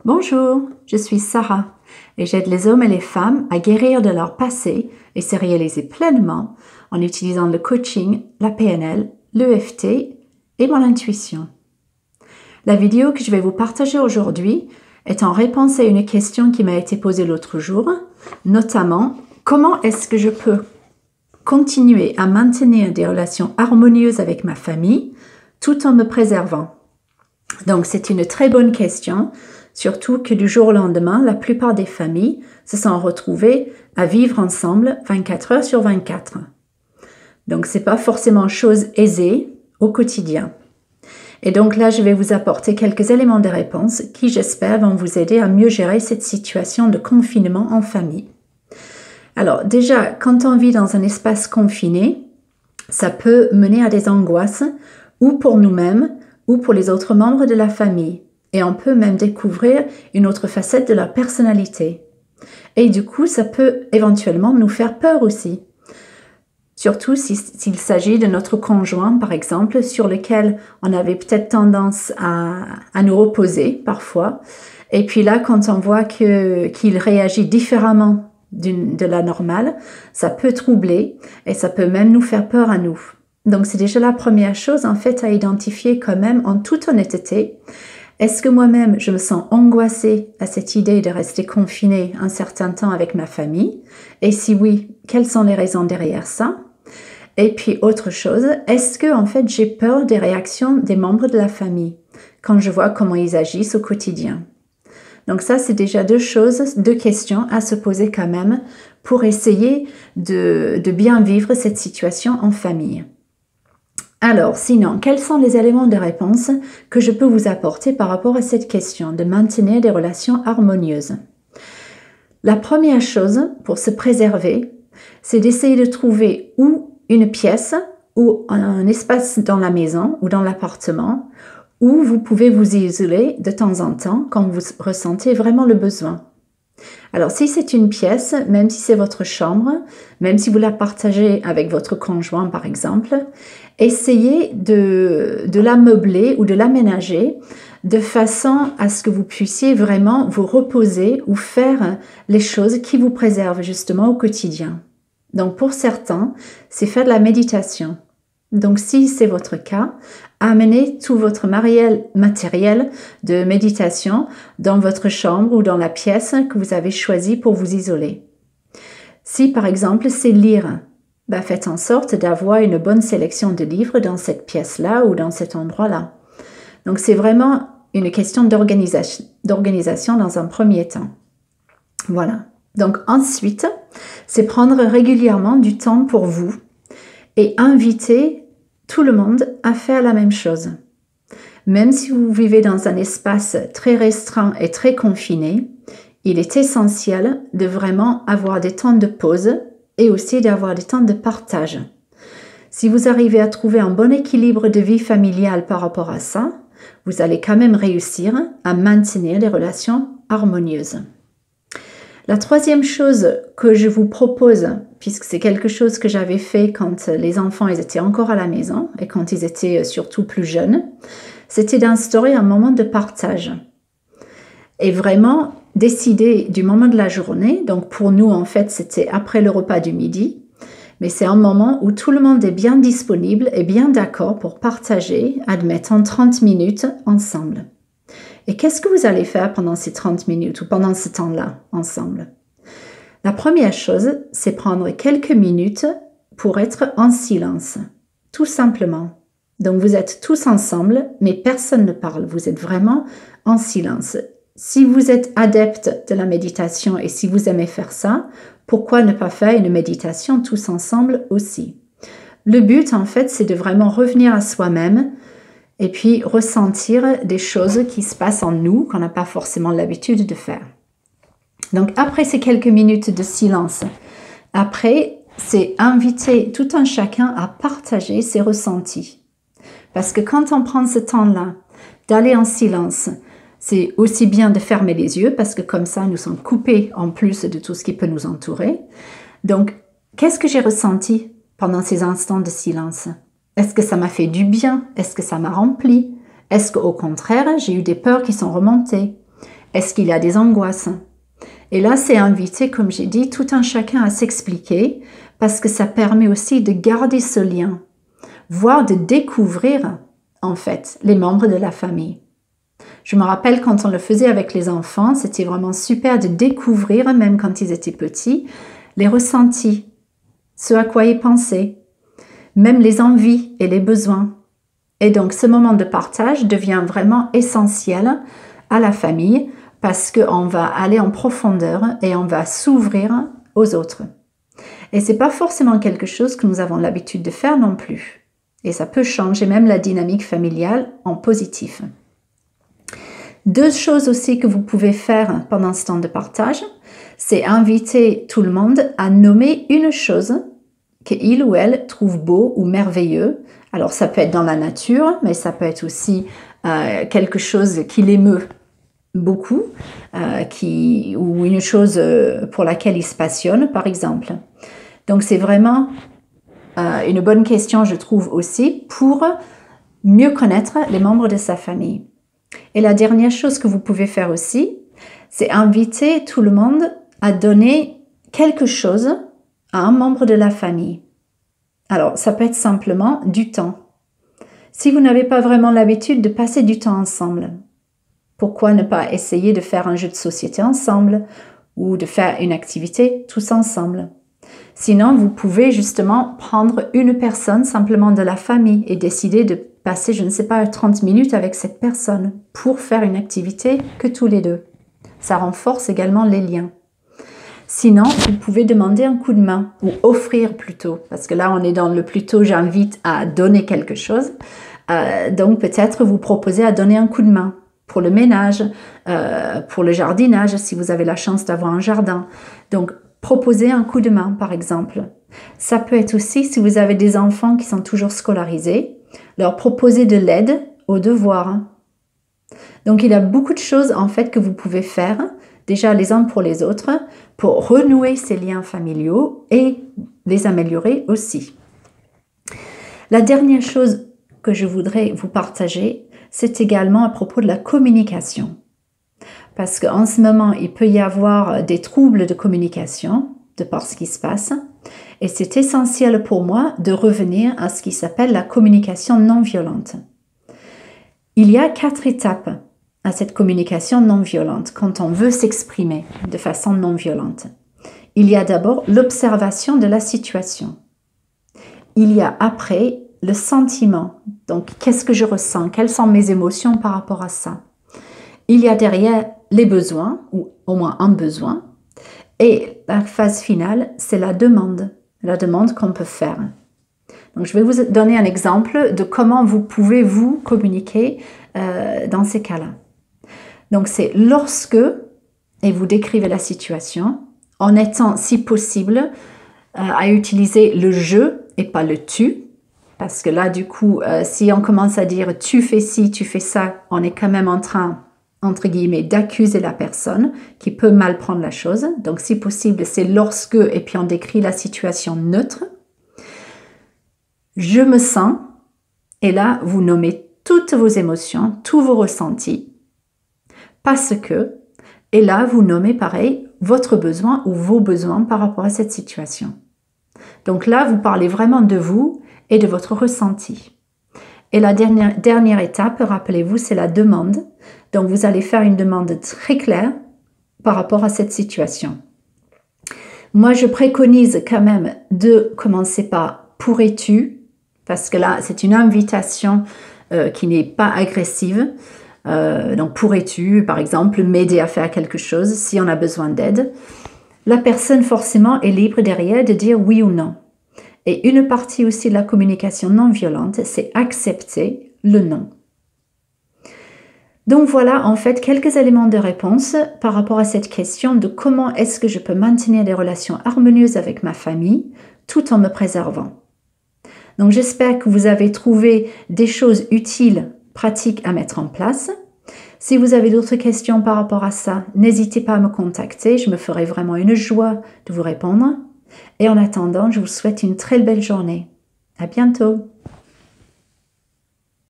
Bonjour, je suis Sarah et j'aide les hommes et les femmes à guérir de leur passé et se réaliser pleinement en utilisant le coaching, la PNL, l'EFT et mon intuition. La vidéo que je vais vous partager aujourd'hui est en réponse à une question qui m'a été posée l'autre jour, notamment comment est-ce que je peux continuer à maintenir des relations harmonieuses avec ma famille tout en me préservant. Donc c'est une très bonne question. Surtout que du jour au lendemain, la plupart des familles se sont retrouvées à vivre ensemble 24 heures sur 24. Donc, ce n'est pas forcément chose aisée au quotidien. Et donc là, je vais vous apporter quelques éléments de réponse qui, j'espère, vont vous aider à mieux gérer cette situation de confinement en famille. Alors déjà, quand on vit dans un espace confiné, ça peut mener à des angoisses, ou pour nous-mêmes, ou pour les autres membres de la famille. Et on peut même découvrir une autre facette de leur personnalité. Et du coup, ça peut éventuellement nous faire peur aussi. Surtout s'il s'agit de notre conjoint, par exemple, sur lequel on avait peut-être tendance à nous reposer parfois. Et puis là, quand on voit qu'il réagit différemment de la normale, ça peut troubler et ça peut même nous faire peur à nous. Donc c'est déjà la première chose en fait à identifier quand même en toute honnêteté. Est-ce que moi-même, je me sens angoissée à cette idée de rester confinée un certain temps avec ma famille? Et si oui, quelles sont les raisons derrière ça? Et puis, autre chose, est-ce que en fait, j'ai peur des réactions des membres de la famille quand je vois comment ils agissent au quotidien? Donc ça, c'est déjà deux questions à se poser quand même pour essayer de bien vivre cette situation en famille. Alors, sinon, quels sont les éléments de réponse que je peux vous apporter par rapport à cette question de maintenir des relations harmonieuses? La première chose pour se préserver, c'est d'essayer de trouver ou une pièce ou un espace dans la maison ou dans l'appartement où vous pouvez vous isoler de temps en temps quand vous ressentez vraiment le besoin. Alors, si c'est une pièce, même si c'est votre chambre, même si vous la partagez avec votre conjoint, par exemple, essayez de la meubler ou de l'aménager de façon à ce que vous puissiez vraiment vous reposer ou faire les choses qui vous préservent justement au quotidien. Donc, pour certains, c'est faire de la méditation. Donc, si c'est votre cas, amenez tout votre matériel de méditation dans votre chambre ou dans la pièce que vous avez choisie pour vous isoler. Si, par exemple, c'est lire, faites en sorte d'avoir une bonne sélection de livres dans cette pièce-là ou dans cet endroit-là. Donc, c'est vraiment une question d'organisation dans un premier temps. Voilà. Donc, ensuite, c'est prendre régulièrement du temps pour vous et inviter tout le monde à faire la même chose. Même si vous vivez dans un espace très restreint et très confiné, il est essentiel de vraiment avoir des temps de pause et aussi d'avoir des temps de partage. Si vous arrivez à trouver un bon équilibre de vie familiale par rapport à ça, vous allez quand même réussir à maintenir des relations harmonieuses. La troisième chose que je vous propose, puisque c'est quelque chose que j'avais fait quand les enfants ils étaient encore à la maison et quand ils étaient surtout plus jeunes, c'était d'instaurer un moment de partage. Et vraiment décider du moment de la journée, donc pour nous en fait c'était après le repas du midi, mais c'est un moment où tout le monde est bien disponible et bien d'accord pour partager, admettons 30 minutes ensemble. Et qu'est-ce que vous allez faire pendant ces 30 minutes ou pendant ce temps-là ensemble? La première chose, c'est prendre quelques minutes pour être en silence, tout simplement. Donc vous êtes tous ensemble, mais personne ne parle, vous êtes vraiment en silence. Si vous êtes adepte de la méditation et si vous aimez faire ça, pourquoi ne pas faire une méditation tous ensemble aussi? Le but, en fait, c'est de vraiment revenir à soi-même et puis ressentir des choses qui se passent en nous qu'on n'a pas forcément l'habitude de faire. Donc après ces quelques minutes de silence, après c'est inviter tout un chacun à partager ses ressentis. Parce que quand on prend ce temps-là d'aller en silence, c'est aussi bien de fermer les yeux parce que comme ça nous sommes coupés en plus de tout ce qui peut nous entourer. Donc qu'est-ce que j'ai ressenti pendant ces instants de silence? Est-ce que ça m'a fait du bien? Est-ce que ça m'a rempli? Est-ce qu'au contraire, j'ai eu des peurs qui sont remontées? Est-ce qu'il y a des angoisses? Et là, c'est inviter, comme j'ai dit, tout un chacun à s'expliquer parce que ça permet aussi de garder ce lien, voire de découvrir, en fait, les membres de la famille. Je me rappelle quand on le faisait avec les enfants, c'était vraiment super de découvrir, même quand ils étaient petits, les ressentis, ce à quoi ils pensaient, même les envies et les besoins. Et donc, ce moment de partage devient vraiment essentiel à la famille parce qu'on va aller en profondeur et on va s'ouvrir aux autres. Et ce n'est pas forcément quelque chose que nous avons l'habitude de faire non plus. Et ça peut changer même la dynamique familiale en positif. Deux choses aussi que vous pouvez faire pendant ce temps de partage, c'est inviter tout le monde à nommer une chose qu'il ou elle trouve beau ou merveilleux. Alors ça peut être dans la nature, mais ça peut être aussi quelque chose qui l'émeut beaucoup, ou une chose pour laquelle il se passionne, par exemple. Donc c'est vraiment une bonne question, je trouve aussi, pour mieux connaître les membres de sa famille. Et la dernière chose que vous pouvez faire aussi, c'est inviter tout le monde à donner quelque chose à un membre de la famille. Alors, ça peut être simplement du temps. Si vous n'avez pas vraiment l'habitude de passer du temps ensemble, pourquoi ne pas essayer de faire un jeu de société ensemble ou de faire une activité tous ensemble? Sinon, vous pouvez justement prendre une personne simplement de la famille et décider de passer, je ne sais pas, 30 minutes avec cette personne pour faire une activité que tous les deux. Ça renforce également les liens. Sinon, vous pouvez demander un coup de main ou offrir plutôt, parce que là, on est dans le plutôt j'invite à donner quelque chose. Donc, peut-être vous proposer à donner un coup de main pour le ménage, pour le jardinage, si vous avez la chance d'avoir un jardin. Donc, proposer un coup de main, par exemple. Ça peut être aussi, si vous avez des enfants qui sont toujours scolarisés, leur proposer de l'aide aux devoirs. Donc, il y a beaucoup de choses, en fait, que vous pouvez faire, déjà les uns pour les autres, pour renouer ces liens familiaux et les améliorer aussi. La dernière chose que je voudrais vous partager, c'est également à propos de la communication. Parce qu'en ce moment, il peut y avoir des troubles de communication de par ce qui se passe. Et c'est essentiel pour moi de revenir à ce qui s'appelle la communication non violente. Il y a 4 étapes à cette communication non violente quand on veut s'exprimer de façon non violente. Il y a d'abord l'observation de la situation. Il y a après le sentiment. Donc, qu'est-ce que je ressens? Quelles sont mes émotions par rapport à ça? Il y a derrière les besoins, ou au moins un besoin. Et la phase finale, c'est la demande qu'on peut faire. Donc, je vais vous donner un exemple de comment vous pouvez vous communiquer dans ces cas-là. Donc, c'est lorsque, et vous décrivez la situation, en étant, si possible, à utiliser le « je » et pas le « tu ». Parce que là, du coup, si on commence à dire « tu fais ci, tu fais ça », on est quand même en train, entre guillemets, d'accuser la personne qui peut mal prendre la chose. Donc, si possible, c'est lorsque, et puis on décrit la situation neutre. Je me sens, et là, vous nommez toutes vos émotions, tous vos ressentis, parce que, et là, vous nommez pareil, votre besoin ou vos besoins par rapport à cette situation. Donc là, vous parlez vraiment de vous et de votre ressenti. Et la dernière étape, rappelez-vous, c'est la demande. Donc, vous allez faire une demande très claire par rapport à cette situation. Moi, je préconise quand même de commencer par « pourrais-tu » parce que là, c'est une invitation qui n'est pas agressive. Donc, pourrais-tu, par exemple, m'aider à faire quelque chose si on a besoin d'aide? La personne, forcément, est libre derrière de dire oui ou non. Et une partie aussi de la communication non violente, c'est accepter le non. Donc voilà, en fait, quelques éléments de réponse par rapport à cette question de comment est-ce que je peux maintenir des relations harmonieuses avec ma famille tout en me préservant. Donc j'espère que vous avez trouvé des choses utiles, pratiques à mettre en place. Si vous avez d'autres questions par rapport à ça, n'hésitez pas à me contacter, je me ferai vraiment une joie de vous répondre. Et en attendant, je vous souhaite une très belle journée. À bientôt!